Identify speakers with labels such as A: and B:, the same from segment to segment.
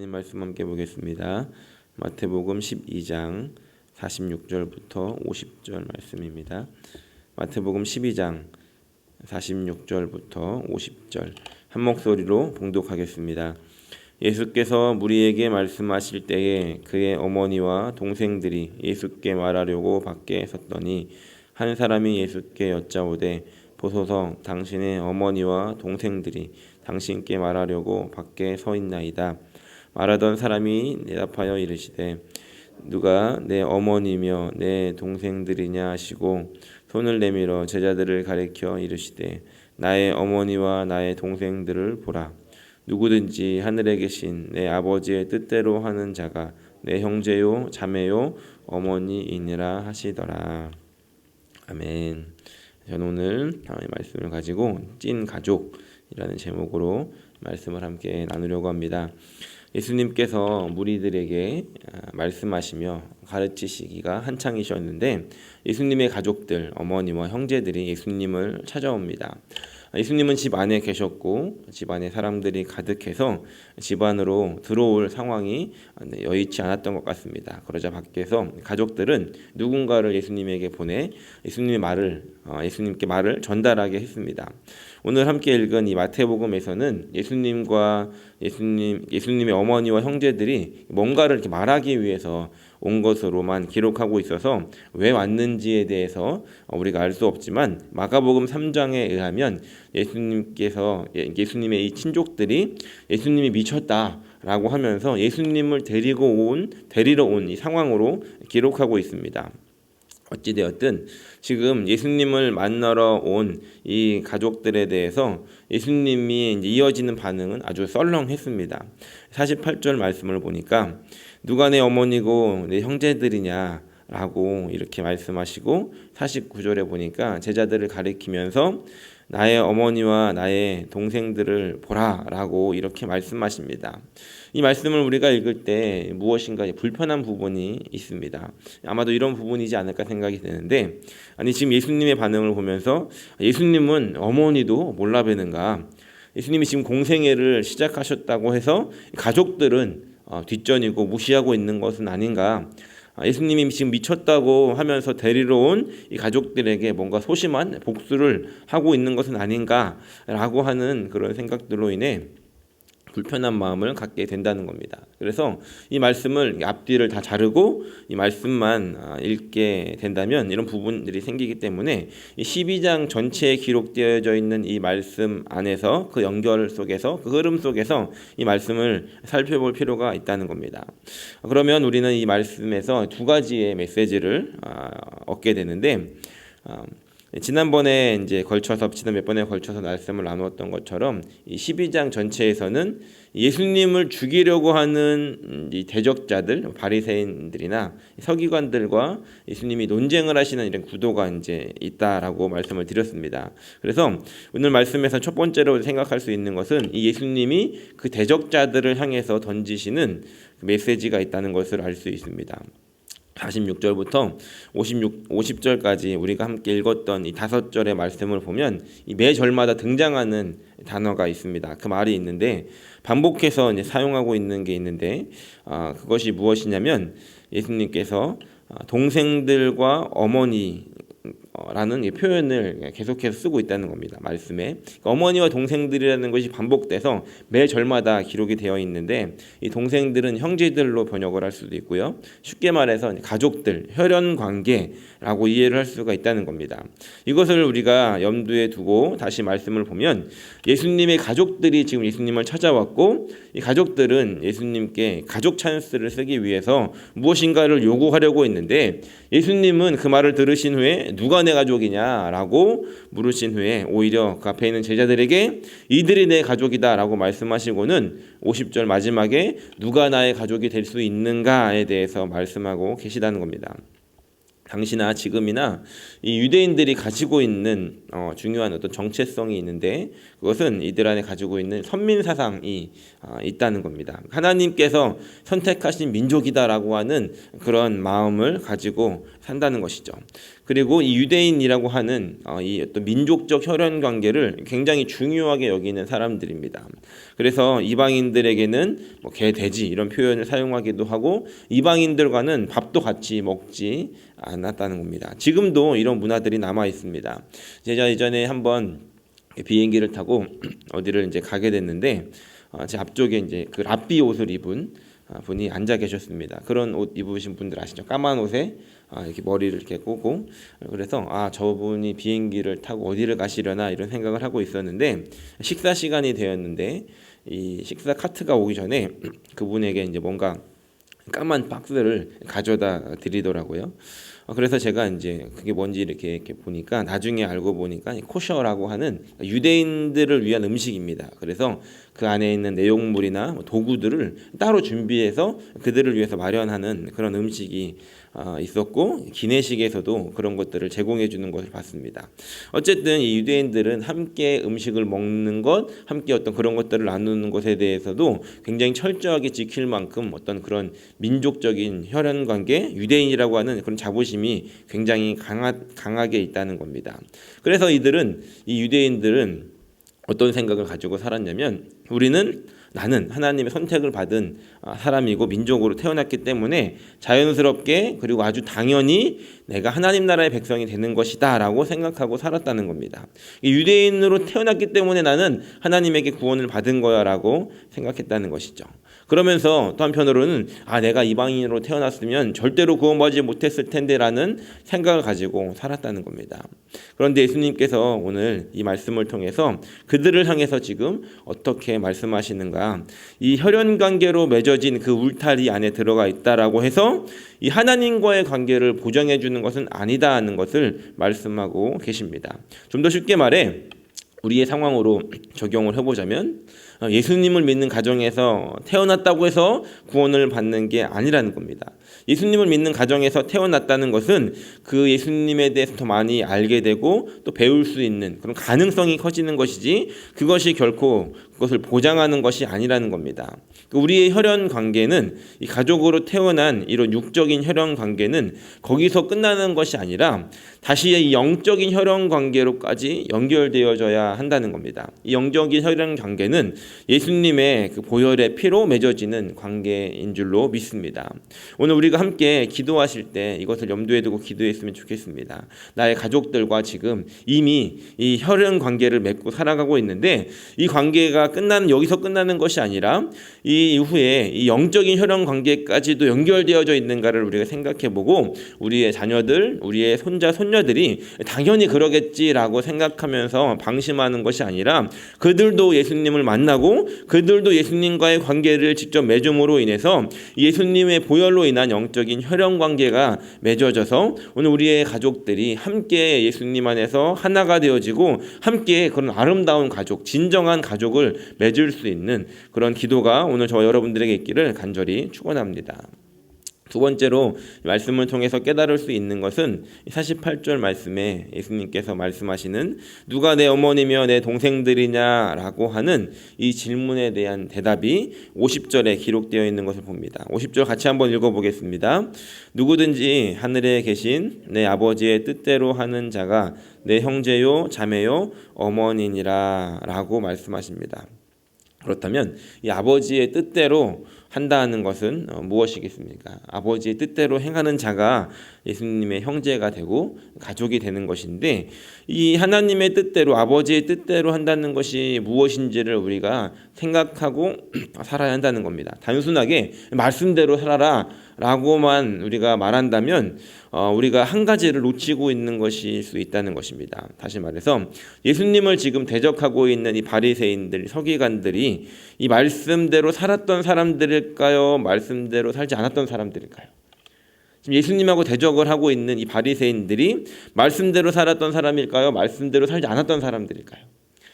A: 하나님 말씀 함께 보겠습니다. 마태복음 12장 46절부터 50절 말씀입니다. 마태복음 12장 46절부터 50절 한 목소리로 봉독하겠습니다. 예수께서 무리에게 말씀하실 때에 그의 어머니와 동생들이 예수께 말하려고 밖에 섰더니 한 사람이 예수께 여짜오되 보소서 당신의 어머니와 동생들이 당신께 말하려고 밖에 서 있나이다. 말하던 사람이 대답하여 이르시되 누가 내 어머니며 내 동생들이냐 하시고 손을 내밀어 제자들을 가리켜 이르시되 나의 어머니와 나의 동생들을 보라. 누구든지 하늘에 계신 내 아버지의 뜻대로 하는 자가 내 형제요 자매요 어머니이니라 하시더라. 아멘. 저는 오늘 이 말씀을 가지고 찐 가족이라는 제목으로 말씀을 함께 나누려고 합니다. 예수님께서 무리들에게 말씀하시며 가르치시기가 한창이셨는데 예수님의 가족들, 어머니와 형제들이 예수님을 찾아옵니다. 예수님은 집 안에 계셨고 집 안에 사람들이 가득해서 집 안으로 들어올 상황이 여의치 않았던 것 같습니다. 그러자 밖에서 가족들은 누군가를 예수님에게 보내 예수님께 말을 전달하게 했습니다. 오늘 함께 읽은 이 마태복음에서는 예수님의 어머니와 형제들이 뭔가를 이렇게 말하기 위해서 온 것으로만 기록하고 있어서 왜 왔는지에 대해서 우리가 알 수 없지만 마가복음 3장에 의하면 예수님의 이 친족들이 예수님이 미쳤다라고 하면서 예수님을 데리러 온 이 상황으로 기록하고 있습니다. 어찌되었든 지금 예수님을 만나러 온 이 가족들에 대해서 예수님이 이제 이어지는 반응은 아주 썰렁했습니다. 48절 말씀을 보니까 누가 내 어머니고 내 형제들이냐 라고 이렇게 말씀하시고 49절에 보니까 제자들을 가리키면서 나의 어머니와 나의 동생들을 보라 라고 이렇게 말씀하십니다. 이 말씀을 우리가 읽을 때 무엇인가 불편한 부분이 있습니다. 아마도 이런 부분이지 않을까 생각이 되는데 지금 예수님의 반응을 보면서 예수님은 어머니도 몰라뵈는가, 예수님이 지금 공생애를 시작하셨다고 해서 가족들은 뒷전이고 무시하고 있는 것은 아닌가, 예수님이 지금 미쳤다고 하면서 데리러 온 이 가족들에게 뭔가 소심한 복수를 하고 있는 것은 아닌가라고 하는 그런 생각들로 인해 불편한 마음을 갖게 된다는 겁니다. 그래서 이 말씀을 앞뒤를 다 자르고 이 말씀만 읽게 된다면 이런 부분들이 생기기 때문에 이 12장 전체에 기록되어져 있는 이 말씀 안에서 그 연결 속에서 그 흐름 속에서 이 말씀을 살펴볼 필요가 있다는 겁니다. 그러면 우리는 이 말씀에서 두 가지의 메시지를 얻게 되는데 지난 몇 번에 걸쳐서 말씀을 나누었던 것처럼 이 12장 전체에서는 예수님을 죽이려고 하는 이 대적자들, 바리새인들이나 서기관들과 예수님이 논쟁을 하시는 이런 구도가 이제 있다라고 말씀을 드렸습니다. 그래서 오늘 말씀에서 첫 번째로 생각할 수 있는 것은 이 예수님이 그 대적자들을 향해서 던지시는 메시지가 있다는 것을 알 수 있습니다. 46절부터 50절까지 우리가 함께 읽었던 이 5절의 말씀을 보면 이 매 절마다 등장하는 단어가 있습니다. 그 말이 있는데 반복해서 이제 사용하고 있는 게 있는데 그것이 무엇이냐면 예수님께서 동생들과 어머니 라는 표현을 계속해서 쓰고 있다는 겁니다. 말씀에 어머니와 동생들이라는 것이 반복돼서 매 절마다 기록이 되어 있는데 이 동생들은 형제들로 번역을 할 수도 있고요, 쉽게 말해서 가족들, 혈연 관계라고 이해를 할 수가 있다는 겁니다. 이것을 우리가 염두에 두고 다시 말씀을 보면 예수님의 가족들이 지금 예수님을 찾아왔고 이 가족들은 예수님께 가족 찬스를 쓰기 위해서 무엇인가를 요구하려고 했는데 예수님은 그 말을 들으신 후에 누가 내 가족이냐라고 물으신 후에 오히려 그 앞에 있는 제자들에게 이들이 내 가족이다라고 말씀하시고는 50절 마지막에 누가 나의 가족이 될 수 있는가에 대해서 말씀하고 계시다는 겁니다. 당시나 지금이나 이 유대인들이 가지고 있는 중요한 어떤 정체성이 있는데 그것은 이들 안에 가지고 있는 선민 사상이 있다는 겁니다. 하나님께서 선택하신 민족이다라고 하는 그런 마음을 가지고 산다는 것이죠. 그리고 이 유대인이라고 하는 이 어떤 민족적 혈연 관계를 굉장히 중요하게 여기는 사람들입니다. 그래서 이방인들에게는 뭐 개, 돼지 이런 표현을 사용하기도 하고 이방인들과는 밥도 같이 먹지 않았다는 겁니다. 지금도 이런 문화들이 남아 있습니다. 제가 예전에 한번 비행기를 타고 어디를 이제 가게 됐는데 제 앞쪽에 이제 그 랍비 옷을 입은 분이 앉아 계셨습니다. 그런 옷 입으신 분들 아시죠? 까만 옷에 이렇게 머리를 이렇게 꼬고, 그래서 저분이 비행기를 타고 어디를 가시려나 이런 생각을 하고 있었는데 식사 시간이 되었는데 이 식사 카트가 오기 전에 그분에게 이제 뭔가 까만 박스를 가져다 드리더라고요. 그래서 제가 이제 그게 뭔지 이렇게 보니까 나중에 알고 보니까 코셔라고 하는 유대인들을 위한 음식입니다. 그래서 그 안에 있는 내용물이나 도구들을 따로 준비해서 그들을 위해서 마련하는 그런 음식이 있었고 기내식에서도 그런 것들을 제공해 주는 것을 봤습니다. 어쨌든 이 유대인들은 함께 음식을 먹는 것, 함께 어떤 그런 것들을 나누는 것에 대해서도 굉장히 철저하게 지킬 만큼 어떤 그런 민족적인 혈연 관계, 유대인이라고 하는 그런 자부심이 굉장히 강하게 있다는 겁니다. 그래서 이 유대인들은 어떤 생각을 가지고 살았냐면 나는 하나님의 선택을 받은 사람이고 민족으로 태어났기 때문에 자연스럽게 그리고 아주 당연히 내가 하나님 나라의 백성이 되는 것이다 라고 생각하고 살았다는 겁니다. 유대인으로 태어났기 때문에 나는 하나님에게 구원을 받은 거야 라고 생각했다는 것이죠. 그러면서 또 한편으로는 내가 이방인으로 태어났으면 절대로 구원받지 못했을 텐데 라는 생각을 가지고 살았다는 겁니다. 그런데 예수님께서 오늘 이 말씀을 통해서 그들을 향해서 지금 어떻게 말씀하시는가, 이 혈연 관계로 맺어진 그 울타리 안에 들어가 있다라고 해서 이 하나님과의 관계를 보장해 주는 것은 아니다 하는 것을 말씀하고 계십니다. 좀 더 쉽게 말해 우리의 상황으로 적용을 해보자면 예수님을 믿는 가정에서 태어났다고 해서 구원을 받는 게 아니라는 겁니다. 예수님을 믿는 가정에서 태어났다는 것은 그 예수님에 대해서 더 많이 알게 되고 또 배울 수 있는 그런 가능성이 커지는 것이지 그것이 결코 그것을 보장하는 것이 아니라는 겁니다. 우리의 혈연 관계는 이 가족으로 태어난 이런 육적인 혈연 관계는 거기서 끝나는 것이 아니라 다시 이 영적인 혈연 관계로까지 연결되어져야 한다는 겁니다. 이 영적인 혈연 관계는 예수님의 그 보혈의 피로 맺어지는 관계인 줄로 믿습니다. 오늘 우리가 함께 기도하실 때 이것을 염두에 두고 기도했으면 좋겠습니다. 나의 가족들과 지금 이미 이 혈연 관계를 맺고 살아가고 있는데 이 관계가 여기서 끝나는 것이 아니라 이 이후에 이 영적인 혈연 관계까지도 연결되어져 있는가를 우리가 생각해보고 우리의 자녀들, 우리의 손자, 손녀들이 당연히 그러겠지라고 생각하면서 방심하는 것이 아니라 그들도 예수님을 만나고 그들도 예수님과의 관계를 직접 맺음으로 인해서 예수님의 보혈로 인한 영적인 혈연 관계가 맺어져서 오늘 우리의 가족들이 함께 예수님 안에서 하나가 되어지고 함께 그런 아름다운 가족, 진정한 가족을 맺을 수 있는 그런 기도가 오늘 저와 여러분들에게 있기를 간절히 축원합니다. 두 번째로 말씀을 통해서 깨달을 수 있는 것은 48절 말씀에 예수님께서 말씀하시는 누가 내 어머니며 내 동생들이냐라고 하는 이 질문에 대한 대답이 50절에 기록되어 있는 것을 봅니다. 50절 같이 한번 읽어보겠습니다. 누구든지 하늘에 계신 내 아버지의 뜻대로 하는 자가 내 형제요 자매요 어머니니라 라고 말씀하십니다. 그렇다면 이 아버지의 뜻대로 한다는 것은 무엇이겠습니까? 아버지의 뜻대로 행하는 자가 예수님의 형제가 되고 가족이 되는 것인데 이 하나님의 뜻대로 아버지의 뜻대로 한다는 것이 무엇인지를 우리가 생각하고 살아야 한다는 겁니다. 단순하게 말씀대로 살아라 라고만 우리가 말한다면 우리가 한 가지를 놓치고 있는 것일 수 있다는 것입니다. 다시 말해서 예수님을 지금 대적하고 있는 이 바리새인들, 서기관들이 이 말씀대로 살았던 사람들일까요? 말씀대로 살지 않았던 사람들일까요? 지금 예수님하고 대적을 하고 있는 이 바리새인들이 말씀대로 살았던 사람일까요? 말씀대로 살지 않았던 사람들일까요?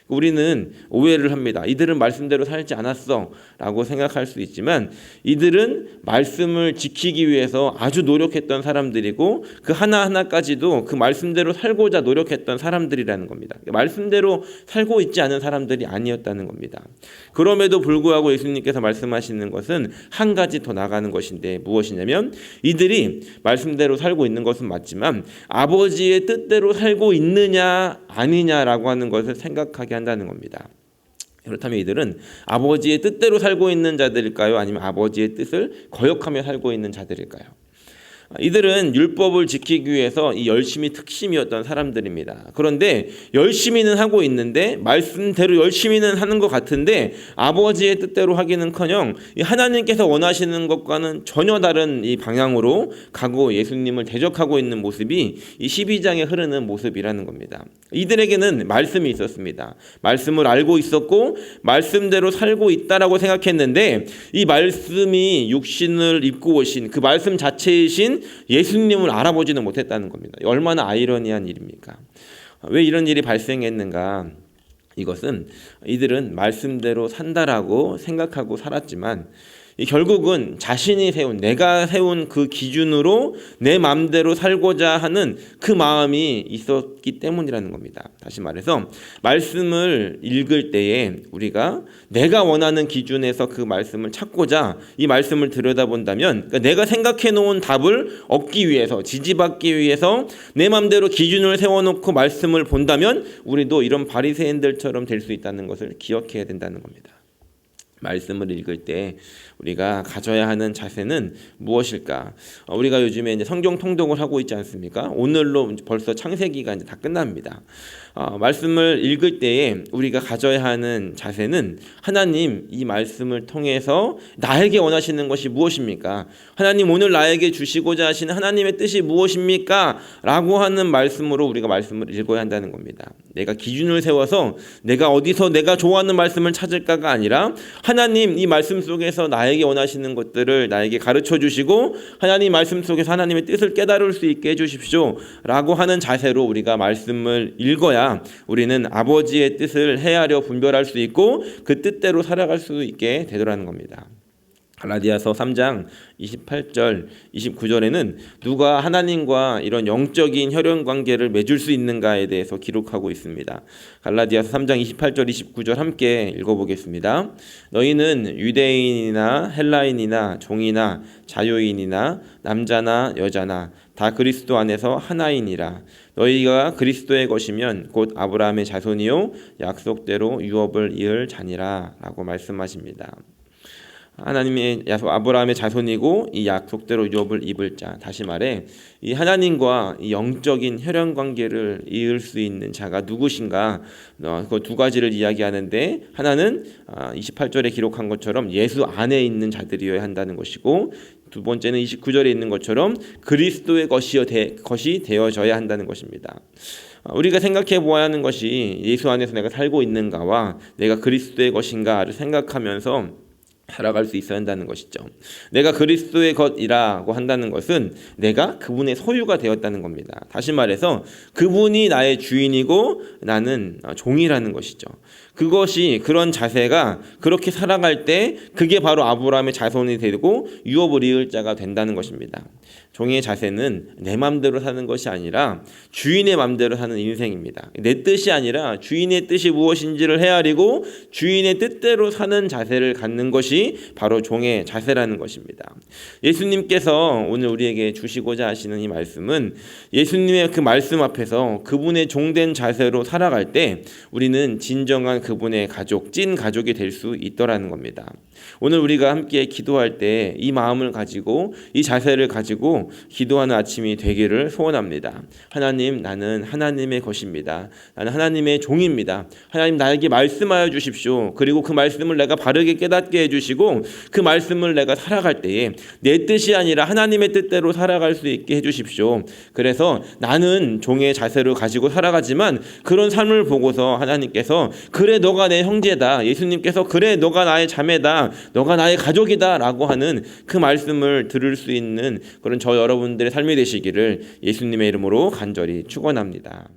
A: 우리는 오해를 합니다. 이들은 말씀대로 살지 않았어 라고 생각할 수 있지만 이들은 말씀을 지키기 위해서 아주 노력했던 사람들이고 그 하나하나까지도 그 말씀대로 살고자 노력했던 사람들이라는 겁니다. 말씀대로 살고 있지 않은 사람들이 아니었다는 겁니다. 그럼에도 불구하고 예수님께서 말씀하시는 것은 한 가지 더 나가는 것인데 무엇이냐면 이들이 말씀대로 살고 있는 것은 맞지만 아버지의 뜻대로 살고 있느냐 아니냐라고 하는 것을 생각하게 한다는 겁니다. 그렇다면 이들은 아버지의 뜻대로 살고 있는 자들일까요? 아니면 아버지의 뜻을 거역하며 살고 있는 자들일까요? 이들은 율법을 지키기 위해서 이 열심히 특심이었던 사람들입니다. 그런데 열심히는 하고 있는데 말씀대로 열심히는 하는 것 같은데 아버지의 뜻대로 하기는커녕 하나님께서 원하시는 것과는 전혀 다른 이 방향으로 가고 예수님을 대적하고 있는 모습이 이 12장에 흐르는 모습이라는 겁니다. 이들에게는 말씀이 있었습니다. 말씀을 알고 있었고 말씀대로 살고 있다라고 생각했는데 이 말씀이 육신을 입고 오신 그 말씀 자체이신 예수님을 알아보지는 못했다는 겁니다. 얼마나 아이러니한 일입니까? 왜 이런 일이 발생했는가? 이것은 이들은 말씀대로 산다라고 생각하고 살았지만 결국은 자신이 세운 내가 세운 그 기준으로 내 마음대로 살고자 하는 그 마음이 있었기 때문이라는 겁니다. 다시 말해서 말씀을 읽을 때에 우리가 내가 원하는 기준에서 그 말씀을 찾고자 이 말씀을 들여다본다면 그러니까 내가 생각해 놓은 답을 얻기 위해서 지지받기 위해서 내 마음대로 기준을 세워놓고 말씀을 본다면 우리도 이런 바리새인들처럼 될 수 있다는 것을 기억해야 된다는 겁니다. 말씀을 읽을 때 우리가 가져야 하는 자세는 무엇일까? 우리가 요즘에 이제 성경 통독을 하고 있지 않습니까? 오늘로 벌써 창세기가 이제 다 끝납니다. 말씀을 읽을 때에 우리가 가져야 하는 자세는 하나님 이 말씀을 통해서 나에게 원하시는 것이 무엇입니까? 하나님 오늘 나에게 주시고자 하시는 하나님의 뜻이 무엇입니까? 라고 하는 말씀으로 우리가 말씀을 읽어야 한다는 겁니다. 내가 기준을 세워서 내가 어디서 내가 좋아하는 말씀을 찾을까가 아니라 하나님 이 말씀 속에서 나에게 원하시는 것들을 나에게 가르쳐 주시고 하나님 말씀 속에서 하나님의 뜻을 깨달을 수 있게 해주십시오 라고 하는 자세로 우리가 말씀을 읽어야 우리는 아버지의 뜻을 헤아려 분별할 수 있고 그 뜻대로 살아갈 수 있게 되더라는 겁니다. 갈라디아서 3장 28절 29절에는 누가 하나님과 이런 영적인 혈연 관계를 맺을 수 있는가에 대해서 기록하고 있습니다. 갈라디아서 3장 28절 29절 함께 읽어보겠습니다. 너희는 유대인이나 헬라인이나 종이나 자유인이나 남자나 여자나 다 그리스도 안에서 하나이니라. 너희가 그리스도의 것이면 곧 아브라함의 자손이요 약속대로 유업을 이을 자니라 라고 말씀하십니다. 하나님의 아브라함의 자손이고 이 약속대로 유업을 입을 자, 다시 말해 이 하나님과 이 영적인 혈연 관계를 이을 수 있는 자가 누구신가? 그 두 가지를 이야기하는데 하나는 28절에 기록한 것처럼 예수 안에 있는 자들이어야 한다는 것이고 두 번째는 29절에 있는 것처럼 그리스도의 것이 되어져야 한다는 것입니다. 우리가 생각해 보아야 하는 것이 예수 안에서 내가 살고 있는가와 내가 그리스도의 것인가를 생각하면서 살아갈 수 있어야 한다는 것이죠. 내가 그리스도의 것이라고 한다는 것은 내가 그분의 소유가 되었다는 겁니다. 다시 말해서 그분이 나의 주인이고 나는 종이라는 것이죠. 그것이 그런 자세가 그렇게 살아갈 때 그게 바로 아브라함의 자손이 되고 유업을 이을 자가 된다는 것입니다. 종의 자세는 내 맘대로 사는 것이 아니라 주인의 맘대로 사는 인생입니다. 내 뜻이 아니라 주인의 뜻이 무엇인지를 헤아리고 주인의 뜻대로 사는 자세를 갖는 것이 바로 종의 자세라는 것입니다. 예수님께서 오늘 우리에게 주시고자 하시는 이 말씀은 예수님의 그 말씀 앞에서 그분의 종된 자세로 살아갈 때 우리는 진정한 그분의 가족, 찐 가족이 될 수 있더라는 겁니다. 오늘 우리가 함께 기도할 때 이 마음을 가지고 이 자세를 가지고 기도하는 아침이 되기를 소원합니다. 하나님, 나는 하나님의 것입니다. 나는 하나님의 종입니다. 하나님, 나에게 말씀하여 주십시오. 그리고 그 말씀을 내가 바르게 깨닫게 해주시고 그 말씀을 내가 살아갈 때에 내 뜻이 아니라 하나님의 뜻대로 살아갈 수 있게 해주십시오. 그래서 나는 종의 자세를 가지고 살아가지만 그런 삶을 보고서 하나님께서 그래 너가 내 형제다. 예수님께서 그래 너가 나의 자매다. 너가 나의 가족이다 라고 하는 그 말씀을 들을 수 있는 그런 저 여러분들의 삶이 되시기를 예수님의 이름으로 간절히 축원합니다.